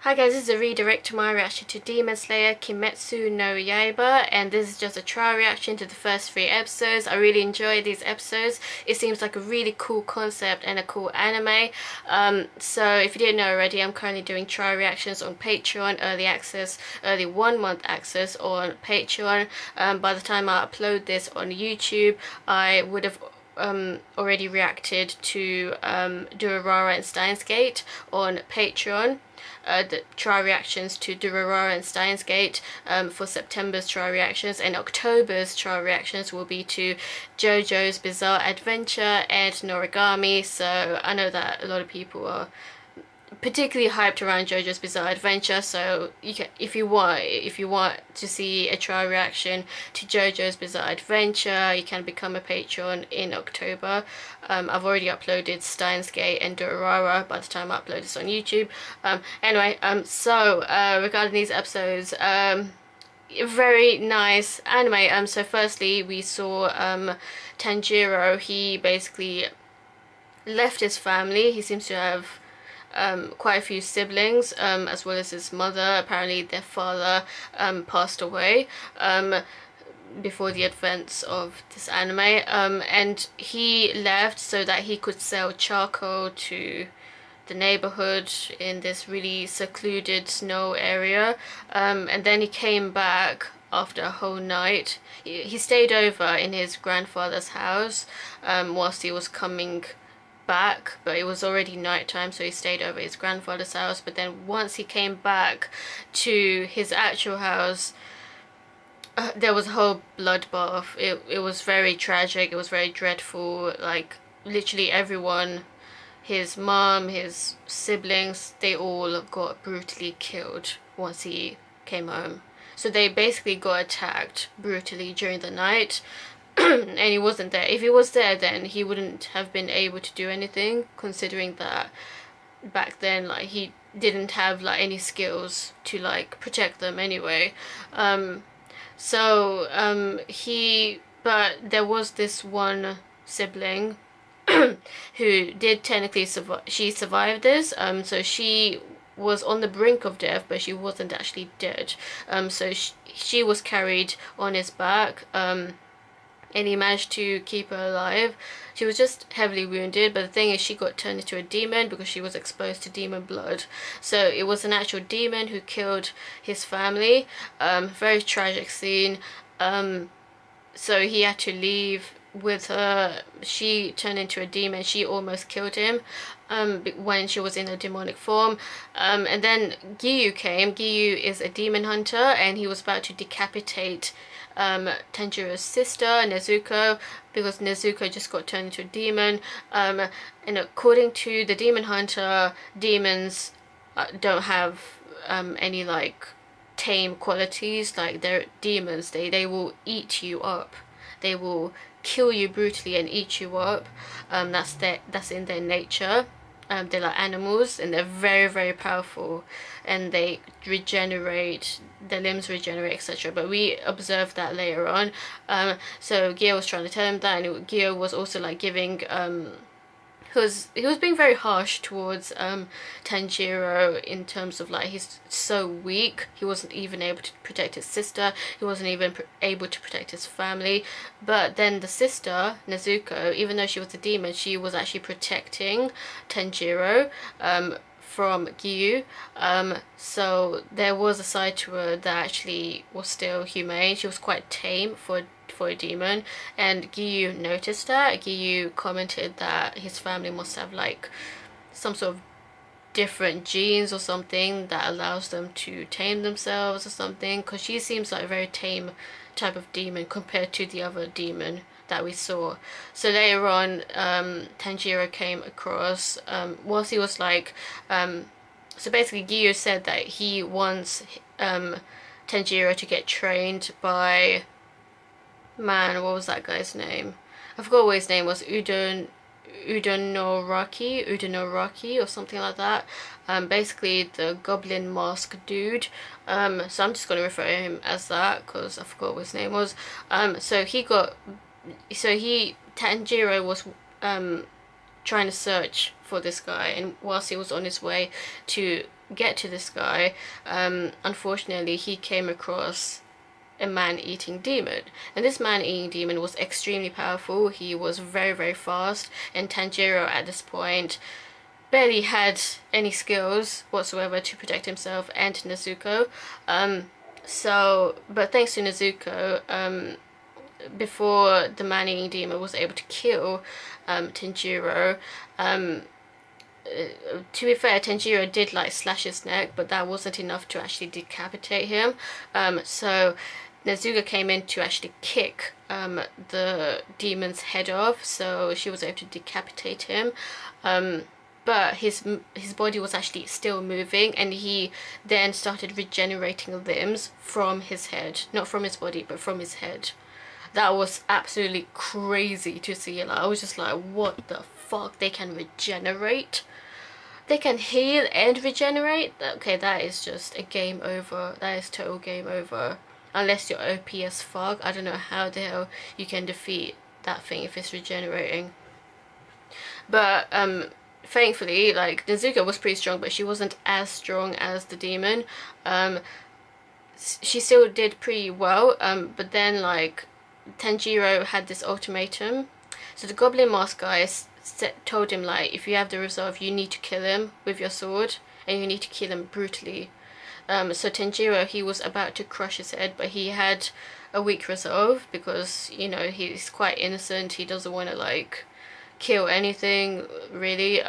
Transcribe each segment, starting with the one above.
Hi guys, this is a redirect to my reaction to Demon Slayer Kimetsu no Yaiba, and this is just a trial reaction to the first 3 episodes. I really enjoyed these episodes. It seems like a really cool concept and a cool anime. So if you didn't know already, I'm currently doing trial reactions on Patreon, early access, early 1 month access on Patreon. By the time I upload this on YouTube, I would have already reacted to Durarara and Steins Gate on Patreon. The trial reactions to Durarara and Steins Gate for September's trial reactions, and October's trial reactions will be to JoJo's Bizarre Adventure and Noragami. So I know that a lot of people are particularly hyped around JoJo's Bizarre Adventure, so you can, if you want to see a trial reaction to JoJo's Bizarre Adventure, you can become a patron in October. I've already uploaded Steins Gate and Durarara by the time I upload this on YouTube. Anyway, regarding these episodes, very nice anime. So firstly, we saw Tanjiro. He basically left his family. He seems to have quite a few siblings, as well as his mother. Apparently their father passed away before the events of this anime, and he left so that he could sell charcoal to the neighborhood in this really secluded snow area, and then he came back after a whole night. He stayed over in his grandfather's house whilst he was coming back, but it was already nighttime, so he stayed over at his grandfather's house. But then once he came back to his actual house, there was a whole bloodbath. It was very tragic, it was very dreadful. Like literally everyone, his mom, his siblings, they all got brutally killed once he came home. So they basically got attacked brutally during the night. And he wasn't there. If he was there, then he wouldn't have been able to do anything, considering that back then, like, he didn't have like any skills to like protect them anyway. But there was this one sibling who did technically survive. She survived this, so she was on the brink of death, but she wasn't actually dead. So she was carried on his back, and he managed to keep her alive. She was just heavily wounded, but the thing is, she got turned into a demon because she was exposed to demon blood. So it was an actual demon who killed his family. Very tragic scene. So he had to leave with her. She turned into a demon. She almost killed him when she was in a demonic form. And then Giyu came. Giyu is a demon hunter, and he was about to decapitate Tanjiro's sister Nezuko, because Nezuko just got turned into a demon. And according to the demon hunter, demons don't have any like tame qualities. Like, they're demons, they will eat you up, they will kill you brutally and eat you up. That's in their nature. They're like animals, and they're very, very powerful, and they regenerate, their limbs regenerate, etc. But we observed that later on. So Gyo was trying to tell him that, and Gyo was also like giving he was being very harsh towards Tanjiro, in terms of like, he's so weak, he wasn't even able to protect his sister, he wasn't even able to protect his family. But then the sister Nezuko, even though she was a demon, she was actually protecting Tanjiro from Giyu. So there was a side to her that actually was still humane. She was quite tame for a demon, and Giyu noticed that. Giyu commented that his family must have like some sort of different genes or something that allows them to tame themselves or something, because she seems like a very tame type of demon compared to the other demon that we saw. So later on, Tanjiro came across, whilst he was like, so basically Giyu said that he wants Tanjiro to get trained by, man, what was that guy's name? I forgot what his name was. Udanoraki or something like that. Basically the goblin mask dude. So I'm just gonna refer to him as that because I forgot what his name was. Tanjiro was trying to search for this guy, and whilst he was on his way to get to this guy, unfortunately he came across a man-eating demon, and this man-eating demon was extremely powerful. He was very, very fast, and Tanjiro at this point barely had any skills whatsoever to protect himself and Nezuko. But thanks to Nezuko, before the man-eating demon was able to kill Tanjiro, to be fair, Tanjiro did like slash his neck, but that wasn't enough to actually decapitate him. So Nezuko came in to actually kick the demon's head off, so she was able to decapitate him. But his body was actually still moving, and he then started regenerating limbs from his head, not from his body, but from his head. That was absolutely crazy to see. Like, I was just like, what the fuck? They can regenerate? They can heal and regenerate? Okay, that is just a game over. That is total game over. Unless you're OP as fuck. I don't know how the hell you can defeat that thing if it's regenerating. But thankfully, like, Nezuko was pretty strong, but she wasn't as strong as the demon. She still did pretty well, but then, like, Tanjiro had this ultimatum. So the Goblin Mask guy told him, like, if you have the resolve, you need to kill him with your sword, and you need to kill him brutally. So Tanjiro, he was about to crush his head, but he had a weak resolve because, you know, he's quite innocent. He doesn't want to, like, kill anything, really.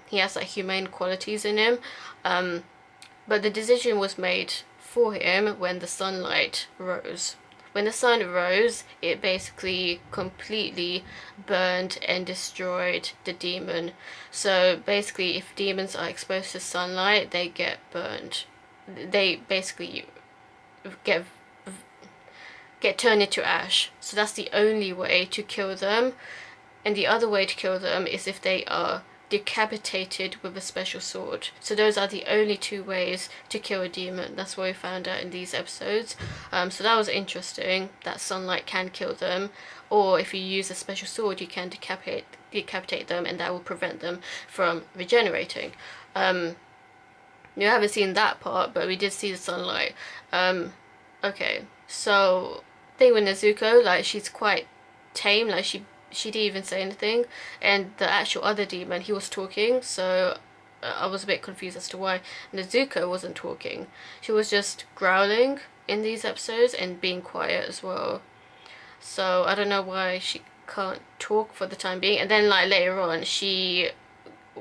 He has, like, humane qualities in him. But the decision was made for him when the sunlight rose. When the sun rose, it basically completely burned and destroyed the demon. So basically, if demons are exposed to sunlight, they get burned. They basically get turned into ash. So that's the only way to kill them. And the other way to kill them is if they are decapitated with a special sword. So those are the only two ways to kill a demon. That's what we found out in these episodes. So that was interesting, that sunlight can kill them, or if you use a special sword you can decapitate them, and that will prevent them from regenerating. You haven't seen that part, but we did see the sunlight. Okay, so thing with Nezuko, like, she's quite tame. Like, she didn't even say anything, and the actual other demon, he was talking, so I was a bit confused as to why Nezuko wasn't talking. She was just growling in these episodes and being quiet as well, so I don't know why she can't talk for the time being. And then, like, later on, she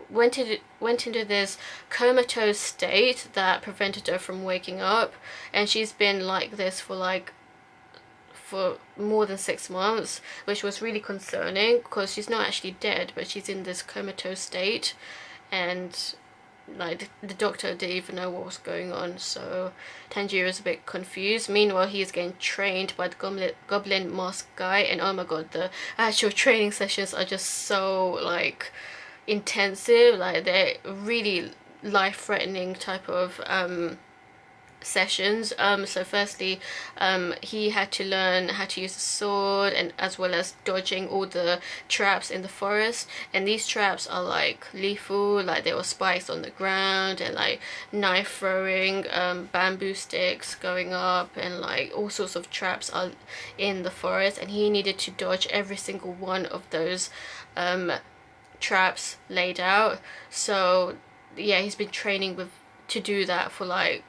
went into this comatose state that prevented her from waking up, and she's been like this for more than 6 months, which was really concerning because she's not actually dead, but she's in this comatose state, and like the doctor didn't even know what was going on. So Tanjiro is a bit confused. Meanwhile, he is getting trained by the Goblin Mask guy, and oh my god, the actual training sessions are just so, like, intensive. Like, they're really life-threatening type of sessions. So firstly, he had to learn how to use the sword, and as well as dodging all the traps in the forest, and these traps are like lethal. Like, there were spikes on the ground, and like knife throwing, bamboo sticks going up, and like all sorts of traps are in the forest, and he needed to dodge every single one of those traps laid out. So yeah, he's been training to do that for like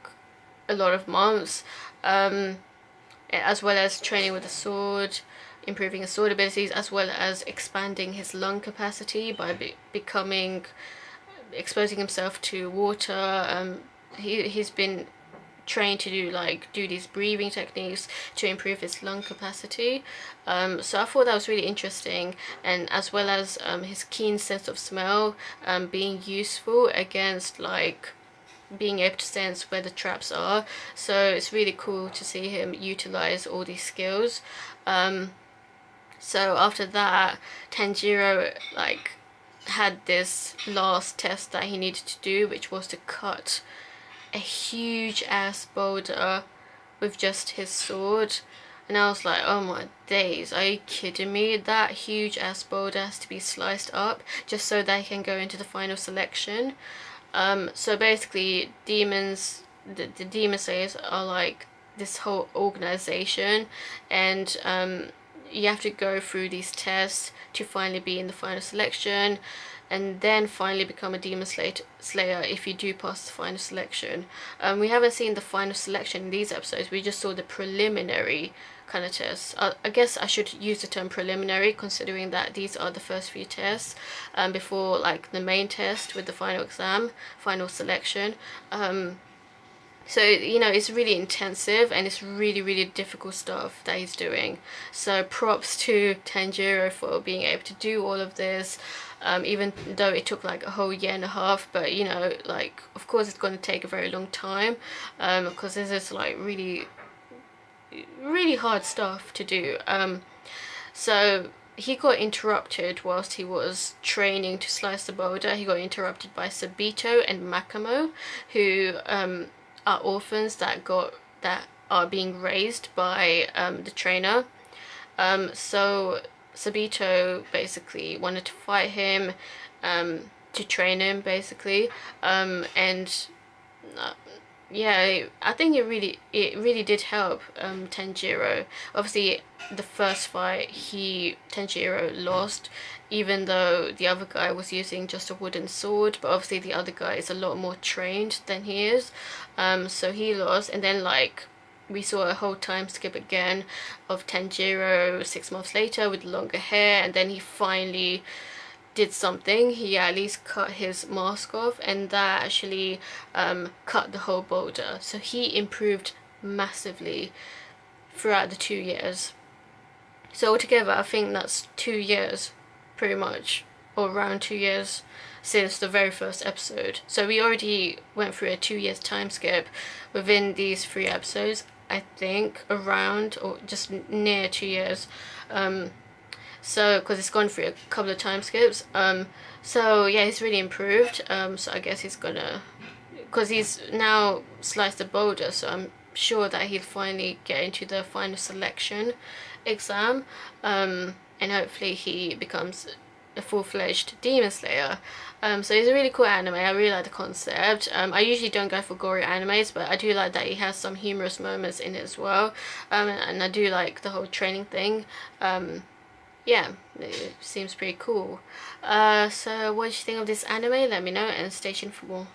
a lot of months, as well as training with the sword, improving his sword abilities, as well as expanding his lung capacity by exposing himself to water. He's been trained to do these breathing techniques to improve his lung capacity. So I thought that was really interesting, and as well as his keen sense of smell being useful against, like, being able to sense where the traps are. So it's really cool to see him utilize all these skills. So after that, Tanjiro, like, had this last test that he needed to do, which was to cut a huge ass boulder with just his sword. And I was like, oh my days, are you kidding me? That huge ass boulder has to be sliced up just so they can go into the final selection. So basically, the Demon Slayers are like this whole organization, and you have to go through these tests to finally be in the final selection, and then finally become a Slayer if you do pass the final selection. We haven't seen the final selection in these episodes. We just saw the preliminary kind of tests. I guess I should use the term preliminary, considering that these are the first few tests before like the main test with the final exam, final selection. So, you know, it's really intensive and it's really, really difficult stuff that he's doing. So props to Tanjiro for being able to do all of this, even though it took like a whole year and a half. But, you know, like, of course it's going to take a very long time, because this is like really, really hard stuff to do. So he got interrupted whilst he was training to slice the boulder. He got interrupted by Sabito and Makamo, who are orphans that are being raised by the trainer. So Sabito basically wanted to fight him, to train him basically, and yeah, I think it really did help Tanjiro. Obviously, the first fight Tanjiro lost, even though the other guy was using just a wooden sword. But obviously, the other guy is a lot more trained than he is, so he lost. And then like we saw a whole time skip again of Tanjiro 6 months later with longer hair, and then he finally did something. He at least cut his mask off, and that actually cut the whole boulder. So he improved massively throughout the 2 years. So altogether, I think that's 2 years, pretty much, or around 2 years since the very first episode. So we already went through a 2 years time skip within these 3 episodes. I think around or just near 2 years. So because it's gone through a couple of time skips. So yeah, he's really improved. So I guess he's gonna, because he's now sliced the boulder, so I'm sure that he'll finally get into the final selection exam, and hopefully he becomes a full-fledged Demon Slayer. So it's a really cool anime. I really like the concept. I usually don't go for gory animes, but I do like that he has some humorous moments in it as well. And I do like the whole training thing. Yeah, it seems pretty cool. So what do you think of this anime? Let me know, and stay tuned for more.